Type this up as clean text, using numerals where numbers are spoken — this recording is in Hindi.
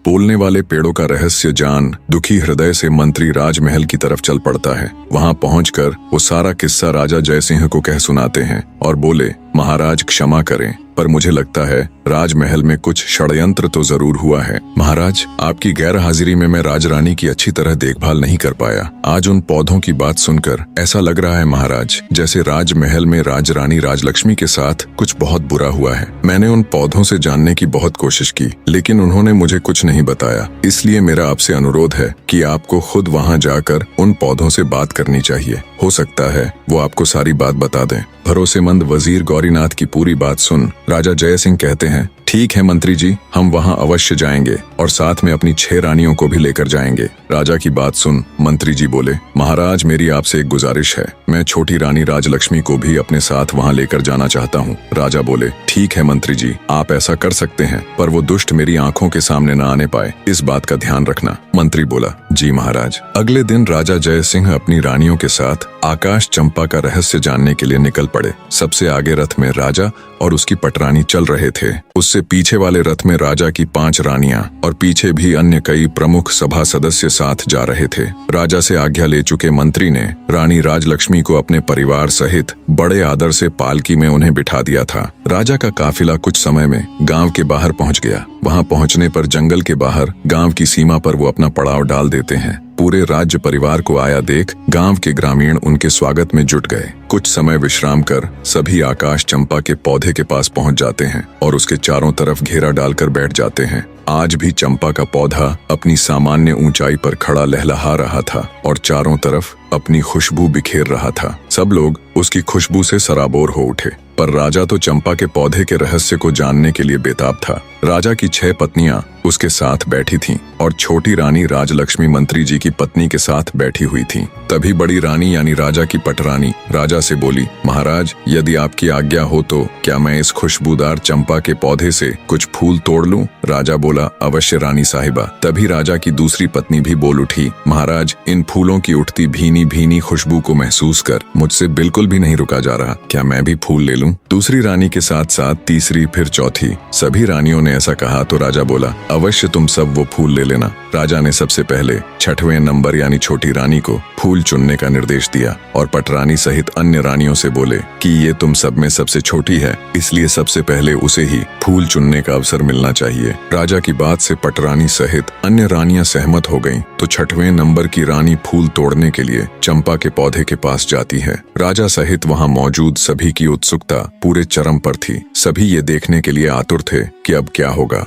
बोलने वाले पेड़ों का रहस्य जान दुखी हृदय से मंत्री राजमहल की तरफ चल पड़ता है। वहां पहुंचकर वो सारा किस्सा राजा जयसिंह को कह सुनाते हैं और बोले, महाराज क्षमा करें, पर मुझे लगता है राजमहल में कुछ षड्यंत्र तो जरूर हुआ है। महाराज, आपकी गैर हाजिरी में मैं राजरानी की अच्छी तरह देखभाल नहीं कर पाया। आज उन पौधों की बात सुनकर ऐसा लग रहा है महाराज, जैसे राजमहल में राजरानी राजलक्ष्मी के साथ कुछ बहुत बुरा हुआ है। मैंने उन पौधों से जानने की बहुत कोशिश की, लेकिन उन्होंने मुझे कुछ नहीं बताया। इसलिए मेरा आपसे अनुरोध है कि आपको खुद वहां जाकर उन पौधों से बात करनी चाहिए। हो सकता है वो आपको सारी बात बता दें। भरोसेमंद वजीर गौरीनाथ की पूरी बात सुन राजा जयसिंह कहते हैं, ठीक है मंत्री जी, हम वहां अवश्य जाएंगे और साथ में अपनी 6 रानियों को भी लेकर जाएंगे। राजा की बात सुन मंत्री जी बोले, महाराज मेरी आपसे एक गुजारिश है, मैं छोटी रानी राजलक्ष्मी को भी अपने साथ वहां लेकर जाना चाहता हूं। राजा बोले, ठीक है मंत्री जी, आप ऐसा कर सकते हैं, पर वो दुष्ट मेरी आंखों के सामने न आने पाए, इस बात का ध्यान रखना। मंत्री बोला, जी महाराज। अगले दिन राजा जयसिंह अपनी रानियों के साथ आकाश चंपा का रहस्य जानने के लिए निकल पड़े। सबसे आगे रथ में राजा और उसकी पटरानी चल रहे थे। उससे पीछे वाले रथ में राजा की 5 रानियां और पीछे भी अन्य कई प्रमुख सभा सदस्य साथ जा रहे थे। राजा से आज्ञा ले चुके मंत्री ने रानी राजलक्ष्मी को अपने परिवार सहित बड़े आदर से पालकी में उन्हें बिठा दिया था। राजा का काफिला कुछ समय में गांव के बाहर पहुंच गया। वहां पहुंचने पर जंगल के बाहर गांव की सीमा पर वो अपना पड़ाव डाल देते हैं। पूरे राज्य परिवार को आया देख गांव के ग्रामीण उनके स्वागत में जुट गए। कुछ समय विश्राम कर सभी आकाश चंपा के पौधे के पास पहुंच जाते हैं और उसके चारों तरफ घेरा डालकर बैठ जाते हैं। आज भी चंपा का पौधा अपनी सामान्य ऊंचाई पर खड़ा लहलहा रहा था और चारों तरफ अपनी खुशबू बिखेर रहा था। सब लोग उसकी खुशबू से सराबोर हो उठे, पर राजा तो चंपा के पौधे के रहस्य को जानने के लिए बेताब था। राजा की 6 पत्नियां उसके साथ बैठी थीं और छोटी रानी राजलक्ष्मी मंत्री जी की पत्नी के साथ बैठी हुई थीं। तभी बड़ी रानी यानी राजा की पटरानी राजा से बोली, महाराज यदि आपकी आज्ञा हो तो क्या मैं इस खुशबूदार चंपा के पौधे से कुछ फूल तोड़ लूं? राजा बोला, अवश्य रानी साहिबा। तभी राजा की दूसरी पत्नी भी बोल उठी, महाराज इन फूलों की उठती भीनी भीनी खुशबू को महसूस कर मुझसे बिल्कुल भी नहीं रुका जा रहा, क्या मैं भी फूल ले लूं? दूसरी रानी के साथ साथ तीसरी फिर चौथी सभी रानियों ने ऐसा कहा तो राजा बोला, अवश्य तुम सब वो फूल ले लेना। राजा ने सबसे पहले 6वें नंबर यानी छोटी रानी को फूल चुनने का निर्देश दिया और पटरानी सहित अन्य रानियों से बोले कि ये तुम सब में सबसे छोटी है, इसलिए सबसे पहले उसे ही फूल चुनने का अवसर मिलना चाहिए। राजा की बात से पटरानी सहित अन्य रानियां सहमत हो गईं, तो 6वें नंबर की रानी फूल तोड़ने के लिए चंपा के पौधे के पास जाती है। राजा सहित वहां मौजूद सभी की उत्सुकता पूरे चरम पर थी। सभी ये देखने के लिए आतुर थे कि अब क्या होगा।